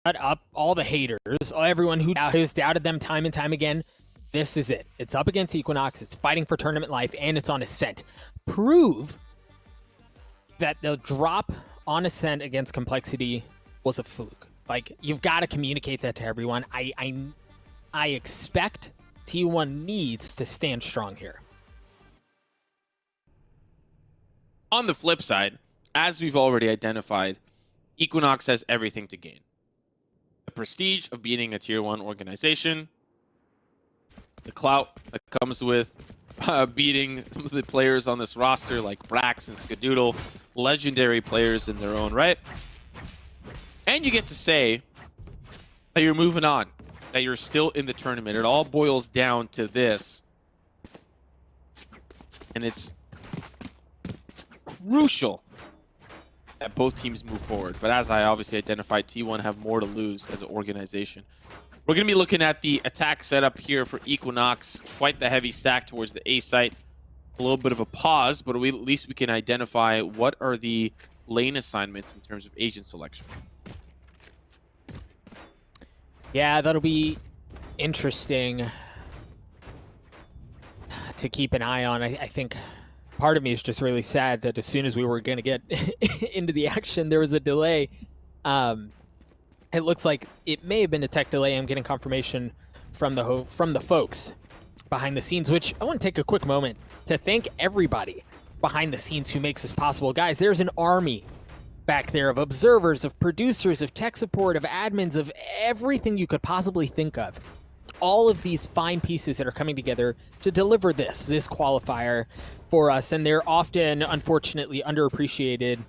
up all the haters, everyone who has doubted them time and time again. This is it. It's up against Equinox. It's fighting for tournament life, and it's on Ascent. Prove that the drop on Ascent against Complexity was a fluke. Like, you've got to communicate that to everyone. I expect T1 needs to stand strong here. On the flip side, as we've already identified, Equinox has everything to gain. The prestige of beating a tier 1 organization, the clout that comes with beating some of the players on this roster like Brax and Skadoodle, legendary players in their own right. And you get to say that you're moving on, that you're still in the tournament. It all boils down to this. And it's crucial that both teams move forward. But as I obviously identified, T1 have more to lose as an organization. We're going to be looking at the attack setup here for Equinox. Quite the heavy stack towards the A site. A little bit of a pause, but at least we can identify what are the lane assignments in terms of agent selection. Yeah, that'll be interesting to keep an eye on. I think part of me is just really sad that as soon as we were going to get into the action, there was a delay. It looks like it may have been a tech delay. I'm getting confirmation from the folks behind the scenes, which I want to take a quick moment to thank everybody behind the scenes who makes this possible. Guys, there's an army back there of observers, of producers, of tech support, of admins, of everything you could possibly think of. All of these fine pieces that are coming together to deliver this qualifier for us, and they're often, unfortunately, underappreciated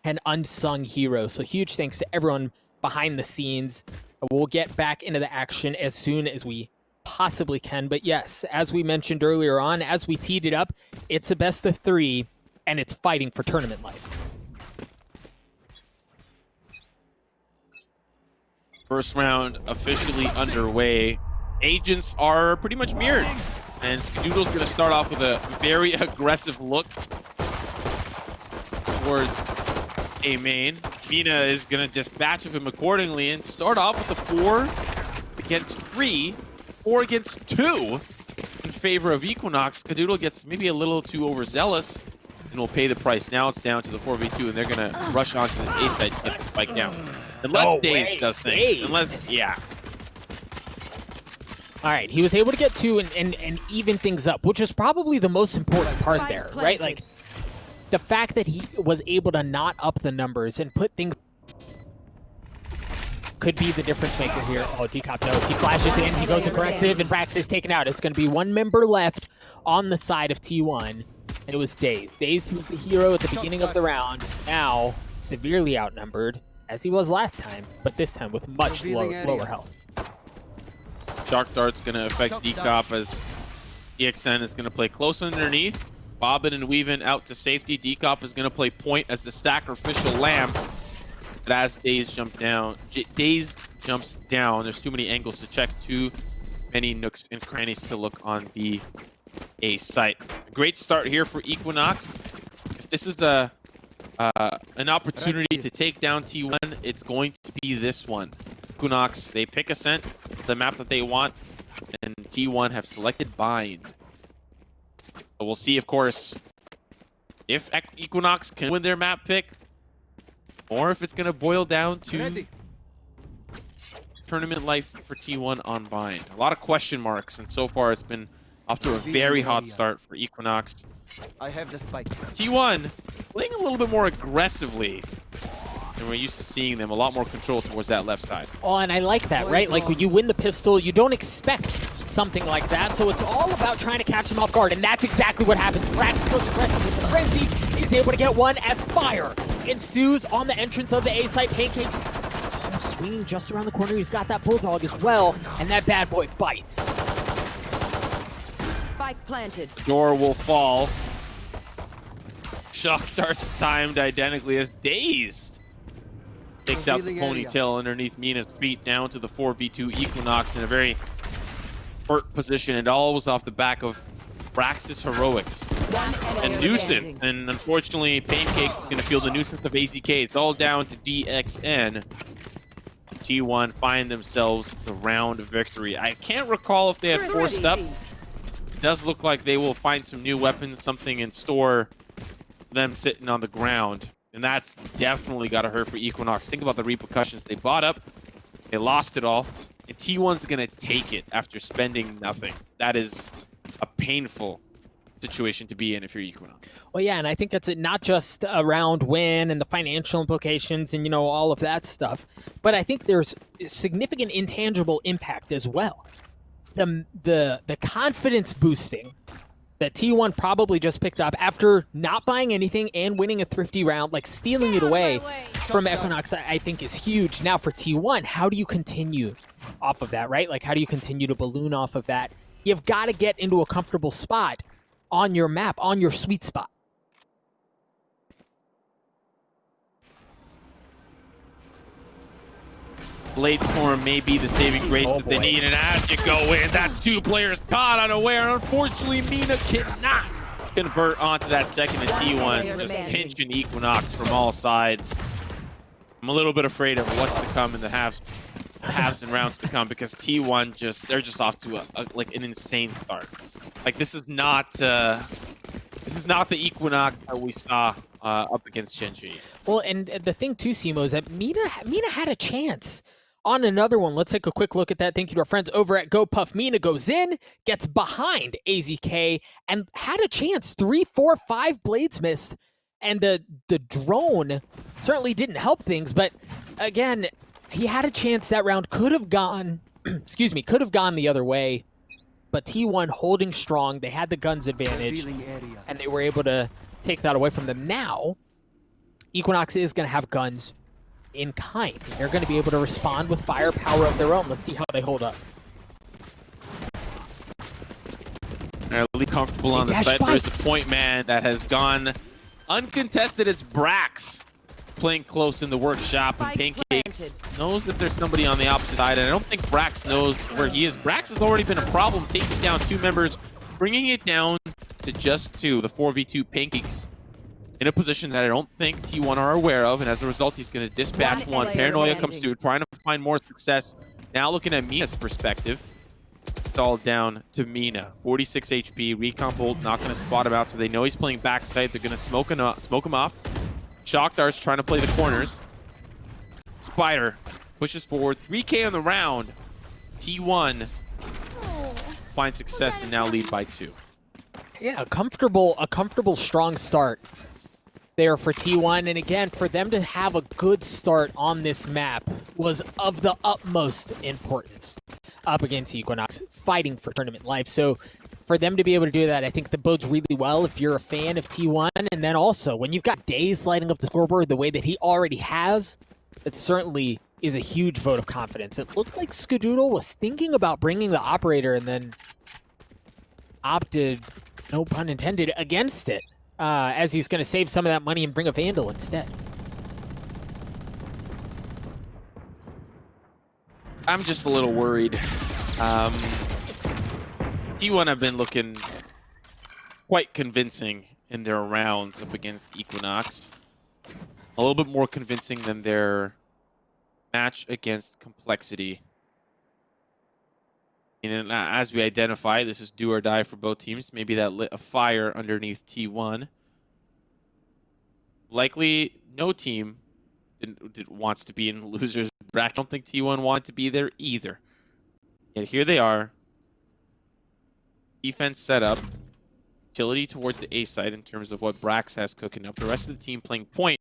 and unsung heroes. So huge thanks to everyone behind the scenes. We'll get back into the action as soon as we possibly can. But yes, as we mentioned earlier on, as we teed it up, it's a best of 3, and it's fighting for tournament life. First round officially underway. Agents are pretty much mirrored. And Skadoodle's going to start off with a very aggressive look towards A main. Mina is going to dispatch of him accordingly and start off with a 4 against 3, 4 against 2 in favor of Equinox. Skadoodle gets maybe a little too overzealous and will pay the price. Now it's down to the 4v2, and they're going to rush onto this A site to get the spike down. Unless DaZeD does things. Unless, yeah. All right, he was able to get 2 and even things up, which is probably the most important part there, right? Like, the fact that he was able to not up the numbers and put things could be the difference maker here. Oh, Dcop knows. He flashes in, he goes aggressive, and brax is taken out. It's going to be 1 member left on the side of T1, and it was DaZeD. DaZeD, who was the hero at the beginning of the round, now severely outnumbered, as he was last time, but this time with much lower health. Shark Dart's going to affect Dcop as EXN is going to play close underneath. Bobbin and weaving out to safety. Dcop is going to play point as the sacrificial lamb. But as DaZeD jumps down, there's too many angles to check, too many nooks and crannies to look on the A site. A great start here for Equinox. If this is an opportunity to take down T1, it's going to be this one. Equinox, they pick Ascent, the map that they want, and T1 have selected Bind. So we'll see, of course, if Equinox can win their map pick, or if it's going to boil down to tournament life for T1 on Bind. A lot of question marks, and so far it's been off to a very hot start for Equinox. I have the spike. T1 playing a little bit more aggressively than we're used to seeing them. A lot more control towards that left side. Oh, and I like that, right? Like, when you win the pistol, you don't expect something like that, so it's all about trying to catch him off guard, and that's exactly what happens. Brax goes aggressive with the frenzy. He's able to get 1 as fire ensues on the entrance of the A site. Paincakes swinging just around the corner. He's got that bulldog as well, and that bad boy bites. Spike planted. The door will fall. Shock Dart's timed identically as DaZeD takes out the ponytail underneath Mina's feet down to the 4v2 Equinox in a very hurt position. It all was off the back of Brax's heroics and nuisance. And unfortunately, Paincakes is going to feel the nuisance of AZK. It's all down to DXN. T1 find themselves the round victory. I can't recall if they had forced up. It does look like they will find some new weapons, something in store, them sitting on the ground. And that's definitely got to hurt for Equinox. Think about the repercussions. They bought up, they lost it all, and T1's going to take it after spending nothing. That is a painful situation to be in if you're Equinox. Well, yeah, and I think that's it, not just a round win and the financial implications and, you know, all of that stuff, but I think there's significant intangible impact as well. The confidence boosting that T1 probably just picked up after not buying anything and winning a thrifty round, like stealing it away from Equinox, I think is huge. Now for T1, how do you continue off of that, right? Like, how do you continue to balloon off of that? You've got to get into a comfortable spot on your map, on your sweet spot. Blade Storm may be the saving grace that they need, and as you go in, that's two players caught unaware. Unfortunately, Mina cannot convert onto that second, and T1 just pinching Equinox from all sides. I'm a little bit afraid of what's to come in the halves and rounds to come, because T1 they're just off to like an insane start. Like, this is not the Equinox that we saw up against Genji. Well, and the thing too, Simo, is that Mina had a chance on another one. Let's take a quick look at that. Thank you to our friends over at GoPuff. Mina goes in, gets behind AZK, and had a chance. 3, 4, 5 blades missed, and the drone certainly didn't help things. But again, he had a chance. That round could have gone, excuse me, could have gone the other way. But T1 holding strong. They had the guns advantage, and they were able to take that away from them. Now, Equinox is going to have guns in kind. They're going to be able to respond with firepower of their own. Let's see how they hold up. They're really comfortable on the site. There's a point man that has gone uncontested. It's Brax playing close in the workshop, and Paincakes knows that there's somebody on the opposite side, and I don't think Brax knows where he is. Brax has already been a problem, taking down 2 members, bringing it down to just 2, the 4v2 Paincakes, in a position that I don't think T1 are aware of, and as a result, he's going to dispatch one. Paranoia comes through, trying to find more success. Now looking at Mina's perspective, it's all down to Mina. 46 HP, recon bolt, not going to spot him out, so they know he's playing backside. They're going to smoke him off. Shock Dart's trying to play the corners. Spyder pushes forward, 3K on the round. T1 finds success and now lead by 2. Yeah, a comfortable, strong start there for T1. And again, for them to have a good start on this map was of the utmost importance up against Equinox, fighting for tournament life. So for them to be able to do that, I think that bodes really well if you're a fan of T1. And then also, when you've got DaZeD lighting up the scoreboard the way that he already has, it certainly is a huge vote of confidence. It looked like Skadoodle was thinking about bringing the operator and then opted, no pun intended, against it, as he's going to save some of that money and bring a Vandal instead. I'm just a little worried. T1 have been looking quite convincing in their rounds up against Equinox. A little bit more convincing than their match against Complexity. And as we identify, this is do or die for both teams. Maybe that lit a fire underneath T1. Likely no team wants to be in the loser's bracket. I don't think T1 wanted to be there either. Yet here they are. Defense set up. Utility towards the A side in terms of what Brax has cooking up. The rest of the team playing point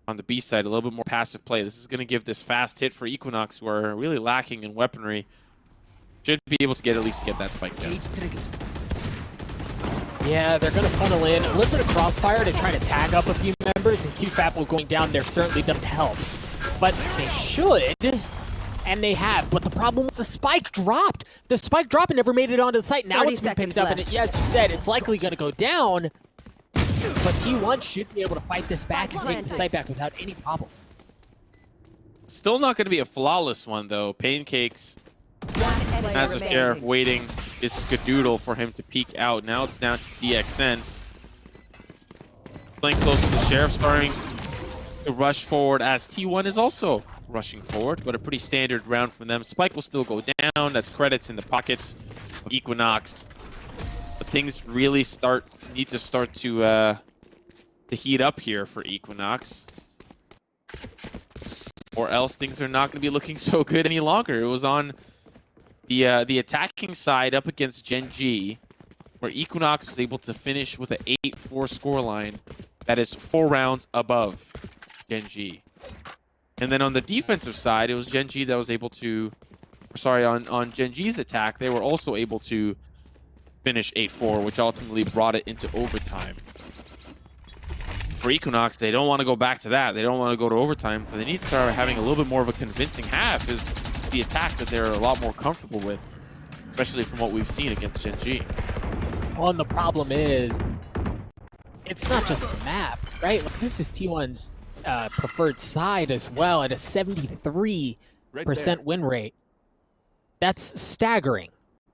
on the B side. A little bit more passive play. This is going to give this fast hit for Equinox, who are really lacking in weaponry. Should be able to at least get that spike down. Yeah, they're going to funnel in a little bit of crossfire to try to tag up a few members, and cutefatboy going down there certainly doesn't help. But they should, and they have. But the problem was the spike dropped. The spike dropped and never made it onto the site. Now it's been picked up, and yeah, as you said, it's likely going to go down. But T1 should be able to fight this back and take the site back without any problem. Still not going to be a flawless one, though. Paincakes has a sheriff waiting is Skadoodle for him to peek out. Now it's down to DXN. Playing close to the sheriff, starting to rush forward as T1 is also rushing forward, but a pretty standard round from them. Spike will still go down. That's credits in the pockets of Equinox. But things really need to start to heat up here for Equinox. Or else things are not going to be looking so good any longer. It was on the attacking side up against Gen G, where Equinox was able to finish with an 8-4 scoreline that is 4 rounds above Gen G. And then on the defensive side, it was Gen G that was able to... Sorry, on Gen G's attack, they were also able to finish 8-4, which ultimately brought it into overtime. For Equinox, they don't want to go back to that. They don't want to go to overtime, but they need to start having a little bit more of a convincing half is the attack that they're a lot more comfortable with, especially from what we've seen against Gen G. Well, and the problem is, it's not just the map, right? Like, this is T1's preferred side as well at a 73% win rate. That's staggering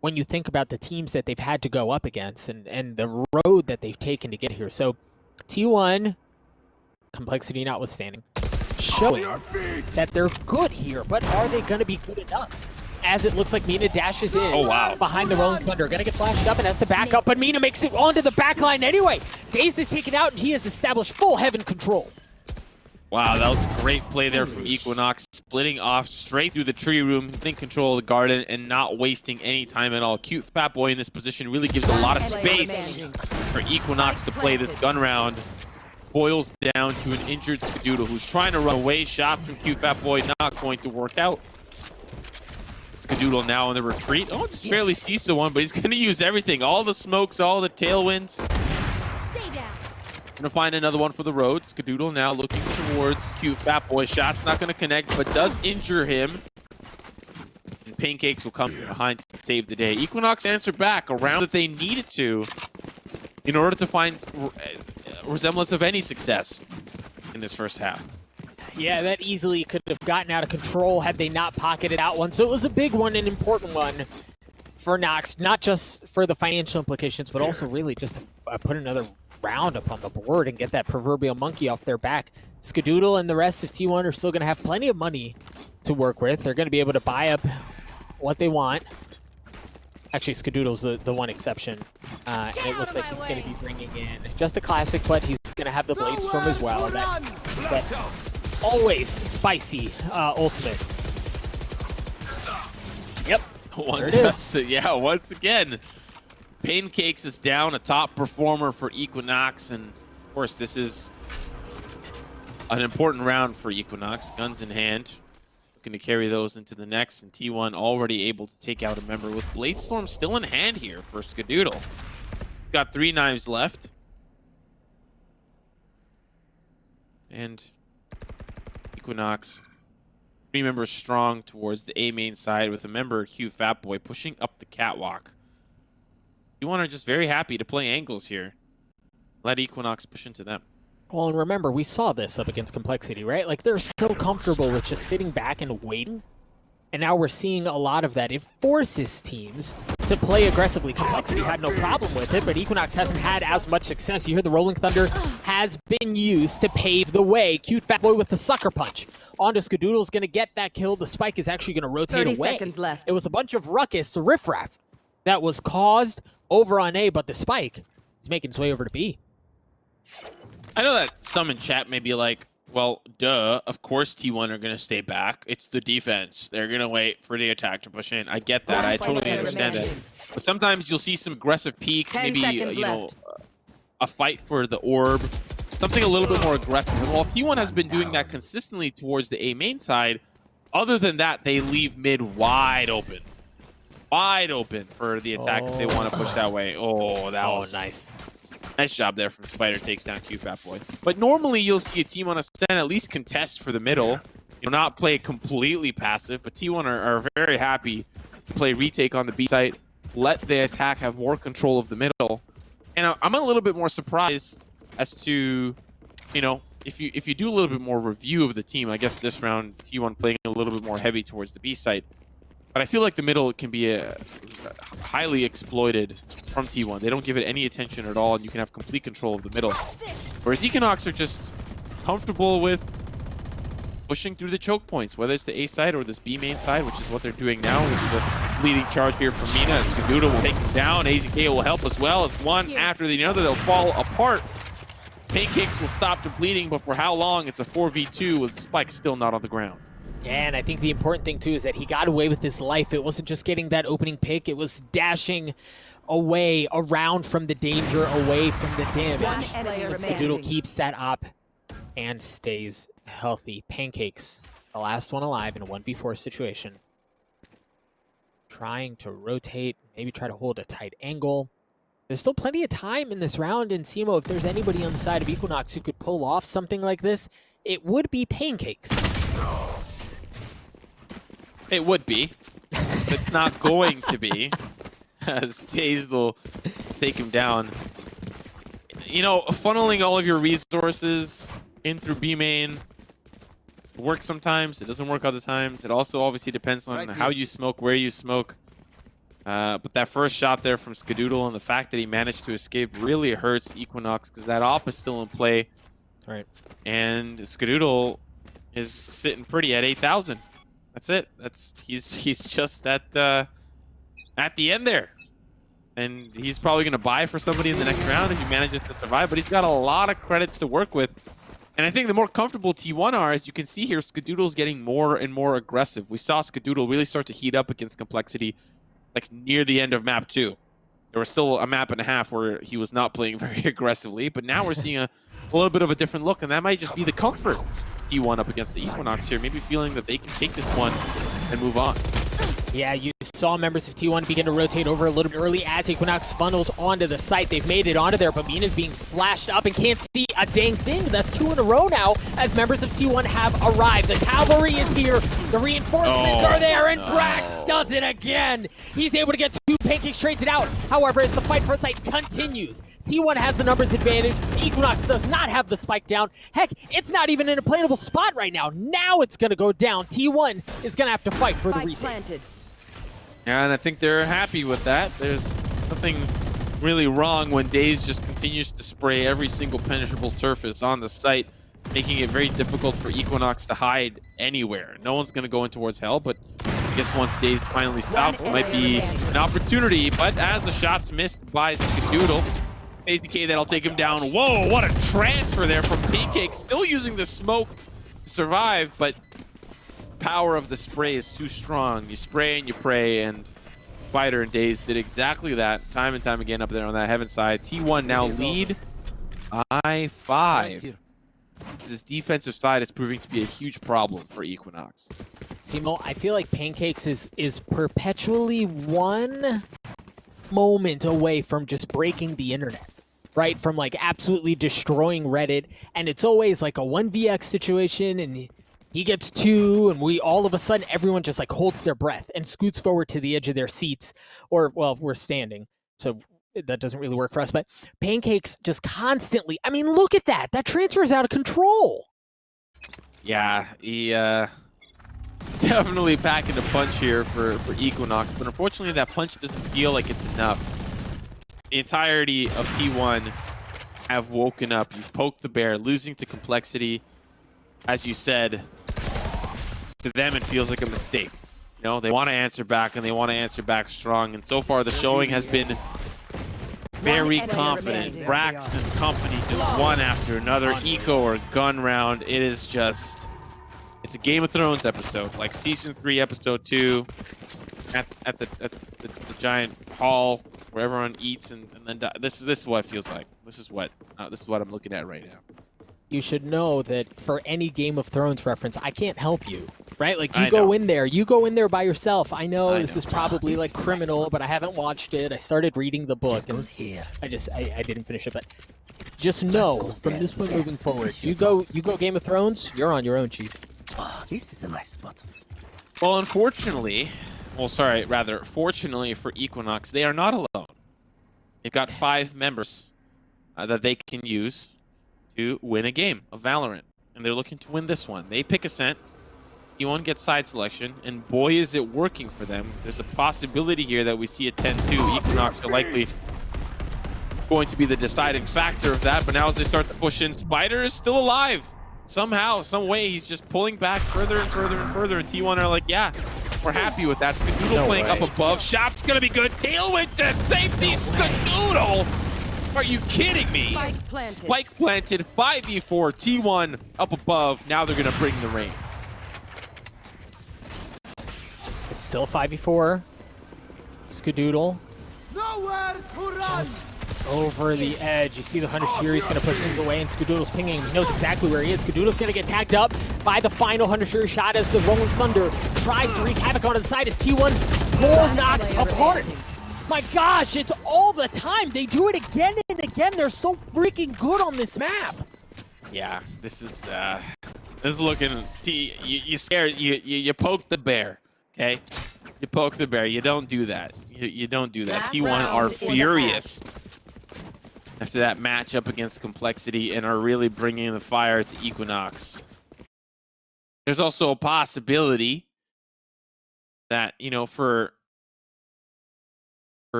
when you think about the teams that they've had to go up against and the road that they've taken to get here. So T1, complexity notwithstanding, showing that they're good here, but are they going to be good enough? As it looks like Mina dashes in behind the Rolling Thunder. Gonna get flashed up and has to back up, but Mina makes it onto the back line anyway. DaZeD is taken out and he has established full heaven control. Wow, that was a great play there from Equinox, splitting off straight through the tree room, getting control of the garden, and not wasting any time at all. Cutefatboy in this position really gives a lot of space for Equinox to play this gun round. Boils down to an injured Skadoodle who's trying to run away. Shots from Cutefatboy not going to work out. Skadoodle now in the retreat. Oh, just barely sees the one, but he's going to use everything. All the smokes, all the tailwinds. Gonna find another one for the road. Skadoodle now looking towards Cutefatboy. Shot's not gonna connect, but does injure him. And Paincakes will come behind to save the day. Equinox answered back a round that they needed to in order to find resemblance of any success in this first half. Yeah, that easily could have gotten out of control had they not pocketed out one. So it was a big one, an important one for Nox, not just for the financial implications, but also really just to put another round up on the board and get that proverbial monkey off their back. Skadoodle and the rest of T1 are still going to have plenty of money to work with. They're going to be able to buy up what they want. Actually, Skadoodle's the one exception. And it looks like he's going to be bringing in just a classic, but he's going to have the Blade Storm as well. That always spicy ultimate. Yep. There it is. Yeah, once again. Paincakes is down, a top performer for Equinox, and of course this is an important round for Equinox. Guns in hand, looking to carry those into the next, and T1 already able to take out a member with Blade Storm still in hand here for Skadoodle. Got 3 knives left. And Equinox, 3 members strong towards the A main side with a member, Cutefatboy, pushing up the catwalk. T1 are just very happy to play angles here. Let Equinox push into them. Well, and remember, we saw this up against Complexity, right? Like, they're so comfortable with just sitting back and waiting. And now we're seeing a lot of that. It forces teams to play aggressively. Complexity had no problem with it, but Equinox hasn't had as much success. You hear the Rolling Thunder has been used to pave the way. Cutefatboy with the sucker punch. Onto Skadoodle's going to get that kill. The spike is actually going to rotate 30 away. seconds left. It was a bunch of ruckus, riffraff, that was caused over on A, but the spike is making its way over to B. I know that some in chat may be like, well, duh, of course T1 are going to stay back. It's the defense. They're going to wait for the attack to push in. I get that. I totally understand that. But sometimes you'll see some aggressive peeks, maybe, you know, a fight for the orb, something a little bit more aggressive. And while T1 has been doing that consistently towards the A main side, other than that, they leave mid wide open. Wide open for the attack if they want to push that way. Oh, that was nice. Nice job there from Spyder, takes down Cutefatboy. But normally you'll see a team on Ascent at least contest for the middle. You know, not play completely passive, but T1 are very happy to play retake on the B site, let the attack have more control of the middle. And I'm a little bit more surprised as to, you know, if you do a little bit more review of the team, I guess this round T1 playing a little bit more heavy towards the B site. But I feel like the middle can be highly exploited from T1. They don't give it any attention at all, and you can have complete control of the middle. Whereas Equinox are just comfortable with pushing through the choke points, whether it's the A side or this B main side, which is what they're doing now, which is a leading charge here from Mina. And Skadoodle will take him down. AZK will help as well. As one after the other, they'll fall apart. Paincakes will stop the bleeding, but for how long? It's a 4v2 with Spike still not on the ground. Yeah, and I think the important thing, too, is that he got away with his life. It wasn't just getting that opening pick. It was dashing away, around from the danger, away from the damage. But Skadoodle keeps that op and stays healthy. Paincakes, the last one alive in a 1v4 situation. Trying to rotate, maybe try to hold a tight angle. There's still plenty of time in this round, and Simo, if there's anybody on the side of Equinox who could pull off something like this, it would be Paincakes. It would be. It's not going to be, as DaZeD will take him down. You know, funneling all of your resources in through B main works sometimes. It doesn't work other times. It also obviously depends on how you smoke, where you smoke. But that first shot there from Skadoodle and the fact that he managed to escape really hurts Equinox because that op is still in play. Right. And Skadoodle is sitting pretty at 8,000. That's it. He's just at the end there. And he's probably going to buy for somebody in the next round if he manages to survive. But he's got a lot of credits to work with. And I think the more comfortable T1 are, as you can see here, Skadoodle's getting more and more aggressive. We saw Skadoodle really start to heat up against Complexity like near the end of map 2. There was still a map and a half where he was not playing very aggressively, but now we're seeing a little bit of a different look, and that might just be the comfort T1 up against the Equinox here, maybe feeling that they can take this one and move on. Yeah, you saw members of T1 begin to rotate over a little bit early as Equinox funnels onto the site. They've made it onto there, but Mina's being flashed up and can't see a dang thing. That's 2 in a row now as members of T1 have arrived. The cavalry is here. The reinforcements are there, and brax does it again. He's able to get 2 Paincakes traded out. However, as the fight for site continues, T1 has the numbers advantage. Equinox does not have the spike down. Heck, it's not even in a playable spot right now. Now it's going to go down. T1 is going to have to fight for the retake. Yeah, and I think they're happy with that. There's nothing really wrong when DaZeD just continues to spray every single penetrable surface on the site, making it very difficult for Equinox to hide anywhere. No one's going to go in towards hell, but I guess once DaZeD finally stops, it might be an opportunity. But as the shot's missed by Skadoodle, AZK, that'll take him down. Whoa, what a transfer there from Paincakes. Still using the smoke to survive, but power of the spray is too strong. You spray and you pray, and Spyder and DaZeD did exactly that time and time again up there on that heaven side. T1 now lead by 5. This defensive side is proving to be a huge problem for Equinox. Simo, I feel like Paincakes is perpetually one moment away from just breaking the internet, right? From like absolutely destroying Reddit, and it's always like a 1vx situation, and he gets 2, and we all of a sudden, everyone just like holds their breath and scoots forward to the edge of their seats. Or, well, we're standing, so that doesn't really work for us. But Paincakes just constantly, I mean, look at that. That transfer is out of control. Yeah, he's definitely packing a punch here for Equinox. But unfortunately, that punch doesn't feel like it's enough. The entirety of T1 have woken up. You've poked the bear, losing to Complexity. As you said, to them it feels like a mistake. You know, they want to answer back, and they want to answer back strong. And so far, the showing has been very confident. Brax and company just one after another, eco or gun round. It is just, it's a Game of Thrones episode, like season 3, episode 2, at the giant hall where everyone eats and then die. This is what it feels like. This is what I'm looking at right now. You should know that for any Game of Thrones reference, I can't help you, right? Like, you go in there by yourself. I know this is probably like criminal, but I haven't watched it. I started reading the book, and I didn't finish it. But just know, from this point moving forward, you go Game of Thrones, you're on your own, Chief. This is a nice spot. Well, fortunately for Equinox, they are not alone. They've got 5 members that they can use to win a game of Valorant, and they're looking to win this one. They pick Ascent, T1 gets side selection, and boy is it working for them. There's a possibility here that we see a 10-2. Equinox are likely going to be the deciding factor of that, but now as they start to push in, Spyder is still alive. somehow, some way, he's just pulling back further and further and further. And T1 are like, yeah, we're happy with that. Skadoodle playing up above. Shot's gonna be good. Tailwind to safety. Skadoodle. Are you kidding me? Spike planted. 5v4. T1 up above. Now they're gonna bring the rain. It's still 5v4. Skadoodle. Just over the edge. You see the Hunter Fury's going to push things away, and Skadoodle's pinging. He knows exactly where he is. Skadoodle's going to get tagged up by the final Hunter Fury shot as the Rolling Thunder tries to wreak havoc onto the side as T1 pull Nox apart. My gosh, it's all the time. They do it again and again. They're so freaking good on this map. Yeah, this is looking. You scared. You poked the bear. Okay, you poke the bear. You don't do that. You don't do that. T1 are furious after that matchup against Complexity and are really bringing the fire to Equinox. There's also a possibility that, you know, for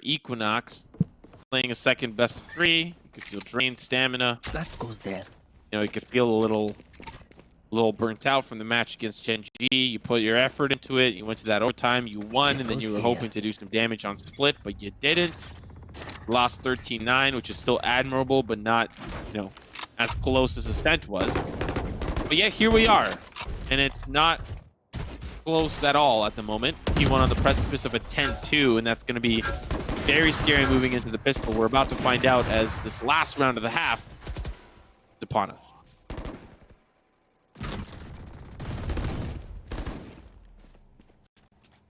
Equinox, playing a second best of 3, you could feel drained stamina. That goes there. You know, you could feel a little burnt out from the match against Gen G. You put your effort into it. You went to that overtime. You won, and then you were hoping to do some damage on split, but you didn't. Lost 13-9, which is still admirable, but not, you know, as close as Ascent was. But yeah, here we are, and it's not close at all at the moment. T1 on the precipice of a 10-2, and that's going to be very scary moving into the pistol. We're about to find out as this last round of the half is upon us.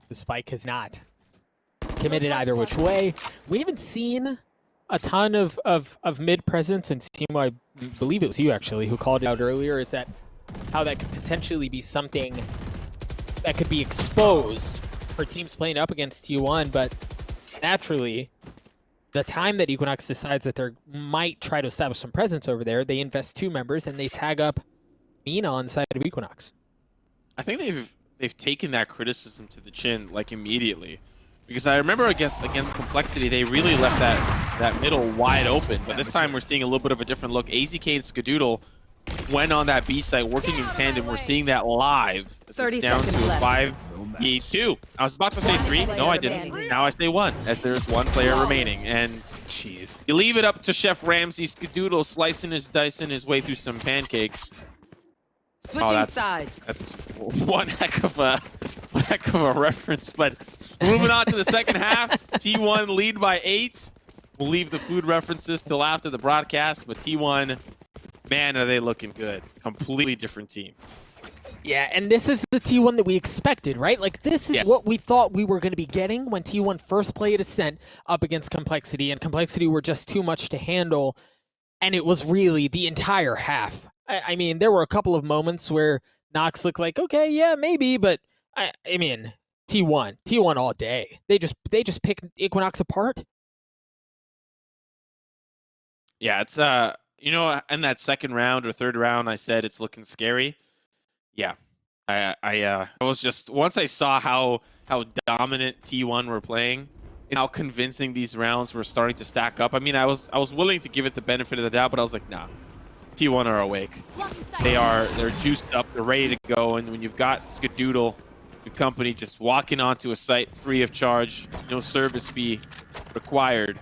The Spike has not committed either which way. We haven't seen a ton of mid presence, and Timo, I believe it was you actually who called it out earlier. Is that how that could potentially be something that could be exposed for teams playing up against T1, but naturally, the time that Equinox decides that they might try to establish some presence over there, they invest 2 members and they tag up Mina on the side of Equinox. I think they've taken that criticism to the chin like immediately, because I remember against Complexity they really left that middle wide open, but this time we're seeing a little bit of a different look. AZK and Skadoodle went on that B site working in tandem. We're seeing that live. It's down to a 5v2. I was about to say 3. No, I didn't. Now I say 1, as there's 1 player remaining. And jeez, you leave it up to Chef Ramsay. Skadoodle slicing his dicing his way through some pancakes. Switching sides. That's one heck of a reference. But moving on to the second half, T1 lead by 8. We'll leave the food references till after the broadcast. But T1, man, are they looking good? Completely different team. Yeah, and this is the T1 that we expected, right? Like, this is what we thought we were going to be getting when T1 first played Ascent up against Complexity, and Complexity were just too much to handle. And it was really the entire half. I mean, there were a couple of moments where Nox looked like, okay, yeah, maybe, but I mean, T1 all day. They just picked Equinox apart. Yeah, it's you know, in that second round or third round, I said it's looking scary. Yeah, I was just, once I saw how dominant T1 were playing and how convincing these rounds were starting to stack up. I mean, I was willing to give it the benefit of the doubt, but I was like, nah. T1 are awake. They're juiced up, they're ready to go, and when you've got Skadoodle, your company just walking onto a site free of charge, no service fee required,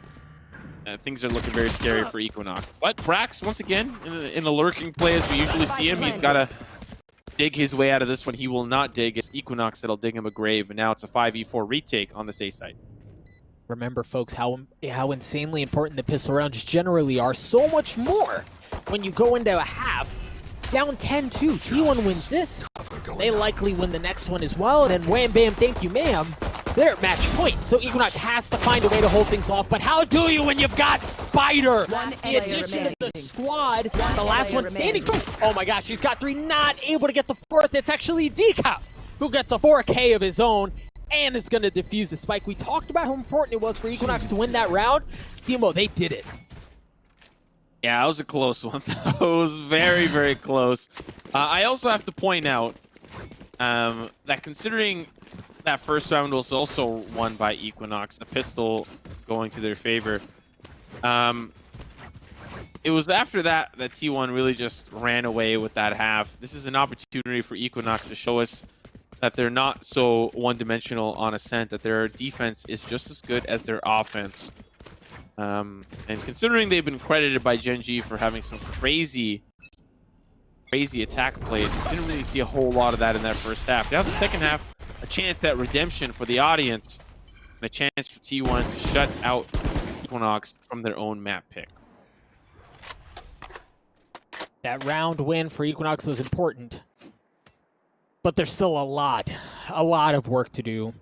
things are looking very scary for Equinox. But Brax, once again, in a lurking play as we usually see him, he's got to dig his way out of this one. He will not dig. It's Equinox that'll dig him a grave, and now it's a 5v4 retake on this A site. Remember, folks, how insanely important the pistol rounds generally are. So much more when you go into a half down 10-2. T1 wins this. They likely win the next one as well. And then wham, bam, thank you, ma'am. They're at match point. So Equinox has to find a way to hold things off. But how do you when you've got Spyder? The addition of the squad, the last one standing. Oh my gosh, he's got 3, not able to get the 4th. It's actually Dcop who gets a 4K of his own and is going to defuse the spike. We talked about how important it was for Equinox to win that round. Simo, they did it. Yeah, it was a close one. It was very, very close. I also have to point out that considering that first round was also won by Equinox, the pistol going to their favor, it was after that that T1 really just ran away with that half. This is an opportunity for Equinox to show us that they're not so one-dimensional on Ascent, that their defense is just as good as their offense. And considering they've been credited by Gen G for having some crazy attack plays, we didn't really see a whole lot of that in that first half. Now the second half, a chance at redemption for the audience, and a chance for T1 to shut out Equinox from their own map pick. That round win for Equinox was important, but there's still a lot of work to do.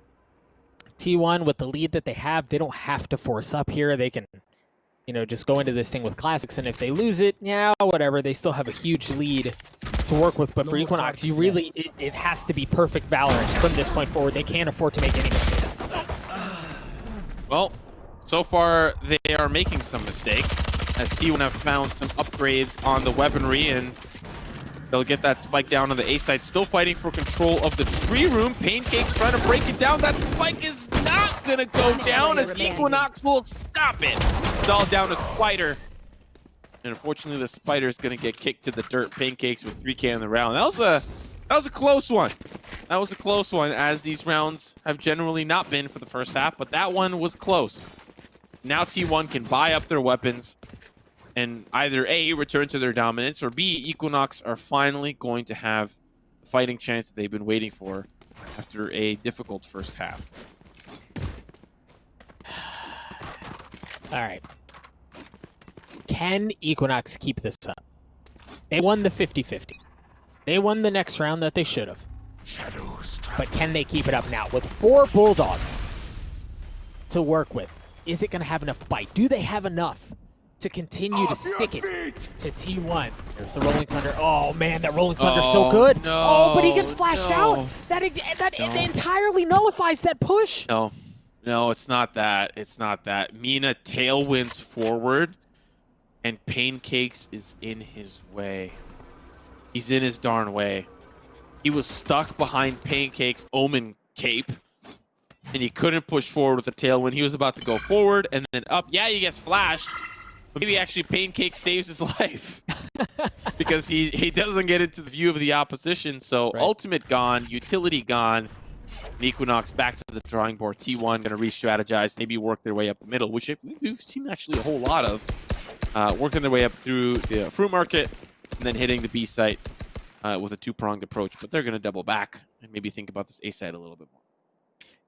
T1, with the lead that they have, they don't have to force up here. They can, you know, just go into this thing with classics, and if they lose it, yeah, whatever. They still have a huge lead to work with, but for Equinox, you really, it has to be perfect Valorant from this point forward. They can't afford to make any mistakes. Well, so far they are making some mistakes, as T1 have found some upgrades on the weaponry, and they'll get that spike down on the A side. Still fighting for control of the tree room. Paincakes trying to break it down. That spike is not gonna go down, as Equinox will stop it. It's all down to Spyder. And unfortunately, the Spyder is gonna get kicked to the dirt. Paincakes with 3K in the round. That was a close one. That was a close one, as these rounds have generally not been for the first half, but that one was close. Now T1 can buy up their weapons and either A, return to their dominance, or B, Equinox are finally going to have the fighting chance that they've been waiting for after a difficult first half. All right. Can Equinox keep this up? They won the 50-50. They won the next round that they should have. But can they keep it up now? With 4 Bulldogs to work with, is it going to have enough bite? Do they have enough to continue to stick it to T1? There's the Rolling Thunder. Oh, man, that Rolling Thunder's so good. No, oh, but he gets flashed out. That entirely nullifies that push. No, it's not that. It's not that. Mina tailwinds forward, and Paincakes is in his way. He's in his darn way. He was stuck behind Paincakes' Omen cape, and he couldn't push forward with the tailwind. He was about to go forward and then up. Yeah, he gets flashed, but maybe actually Paincakes saves his life because he doesn't get into the view of the opposition. So right. Ultimate gone, utility gone. And Equinox back to the drawing board. T1 going to re-strategize, maybe work their way up the middle, which we've seen actually a whole lot of. Working their way up through the fruit market and then hitting the B site with a 2-pronged approach. But they're going to double back and maybe think about this A site a little bit more.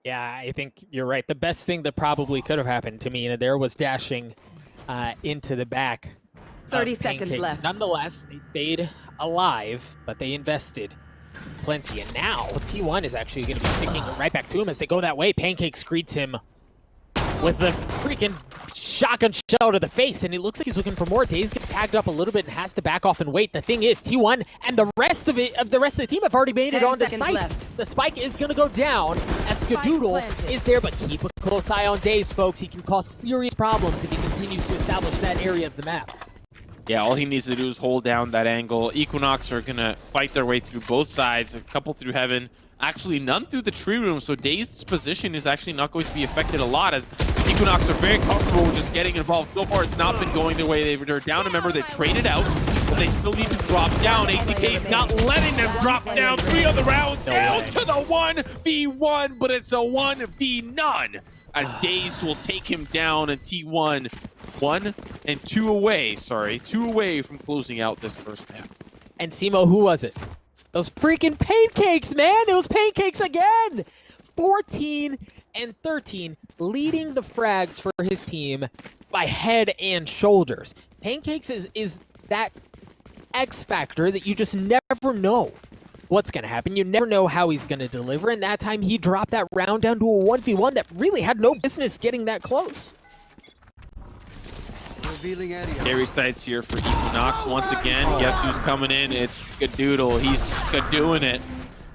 Yeah, I think you're right. The best thing that probably could have happened to me there was dashing into the back. 30 seconds left. Nonetheless, they stayed alive, but they invested plenty. And now T1 is actually going to be sticking right back to him as they go that way. Paincakes greets him with the freaking shotgun shell to the face, and it looks like he's looking for more. DaZeD gets tagged up a little bit and has to back off and wait. The thing is, T1 and the rest of the team have already made it onto site. Left. The spike is going to go down as Skadoodle is there, but keep a close eye on DaZeD, folks. He can cause serious problems if he continues to establish that area of the map. Yeah, all he needs to do is hold down that angle. Equinox are going to fight their way through both sides, a couple through heaven. Actually, none through the tree room, so DaZed's position is actually not going to be affected a lot, as Equinox are very comfortable with just getting involved. So far, it's not been going their way. They're down. Remember, they traded out, but they still need to drop down. HDK's not letting them drop down. 3 on the round, down to the 1v1, but it's a 1v none, as DaZed will take him down, and T1 1 and 2 away. Sorry, 2 away from closing out this first map. And Simo, who was it? Those freaking Paincakes, man! It was Paincakes again! 14 and 13, leading the frags for his team by head and shoulders. Paincakes is that X factor that you just never know what's going to happen. You never know how he's going to deliver, and that time he dropped that round down to a 1v1 that really had no business getting that close. Carry sites here for Equinox once again. Guess who's coming in? It's Skadoodle. He's Skadooing it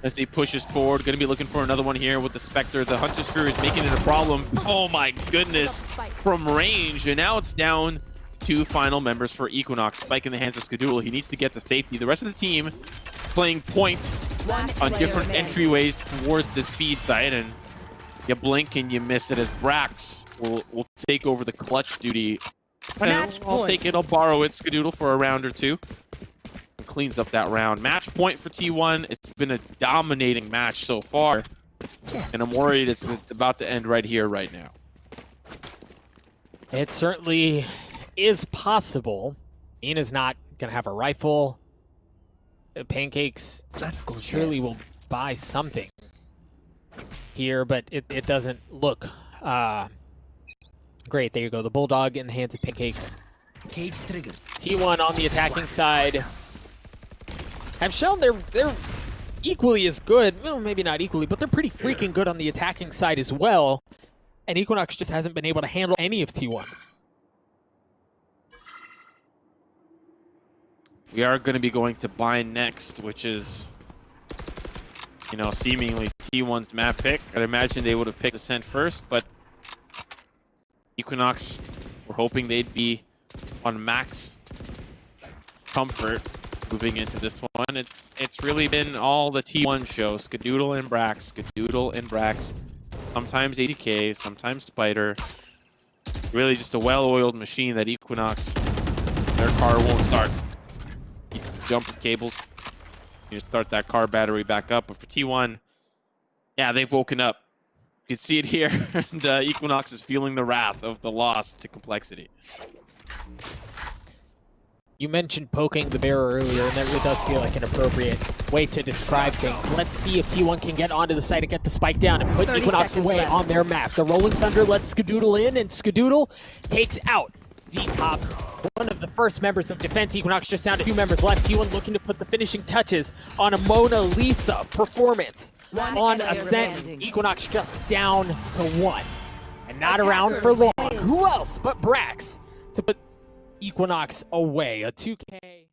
as he pushes forward. Going to be looking for another one here with the Spectre. The Hunter's Fury is making it a problem. Oh my goodness, from range. And now it's down 2 final members for Equinox. Spike in the hands of Skadoodle. He needs to get to safety. The rest of the team playing point on different entryways towards this B site. And you blink and you miss it as Brax will take over the clutch duty I'll take it. I'll borrow it, Skadoodle, for a round or two. And cleans up that round. Match point for T1. It's been a dominating match so far. And I'm worried it's about to end right here, right now. It certainly is possible. Mina's not going to have a rifle. Paincakes surely will buy something here, but it doesn't look great. There you go. The Bulldog in the hands of Paincakes. Cage trigger. T1 on the attacking side have shown they're equally as good. Well, maybe not equally, but they're pretty freaking good on the attacking side as well. And Equinox just hasn't been able to handle any of T1. We are going to be going to bind next, which is, you know, seemingly T1's map pick. I'd imagine they would have picked Ascent first, but Equinox were hoping they'd be on max comfort moving into this one. It's really been all the T1 show. Skadoodle and brax, Skadoodle and brax. Sometimes ADK, sometimes Spyder. Really just a well-oiled machine that Equinox, their car won't start. Needs some jumper cables. You start that car battery back up. But for T1, yeah, they've woken up. You can see it here. And Equinox is feeling the wrath of the loss to complexity. You mentioned poking the bear earlier, and that really does feel like an appropriate way to describe things. Let's see if T1 can get onto the site and get the spike down and put Equinox away on their map. The Rolling Thunder lets Skadoodle in, and Skadoodle takes out Dcop, one of the first members of defense. Equinox just down to 2 members left. T1 looking to put the finishing touches on a Mona Lisa performance on Ascent. Equinox just down to 1. And not around for long. Who else but brax to put Equinox away? A 2K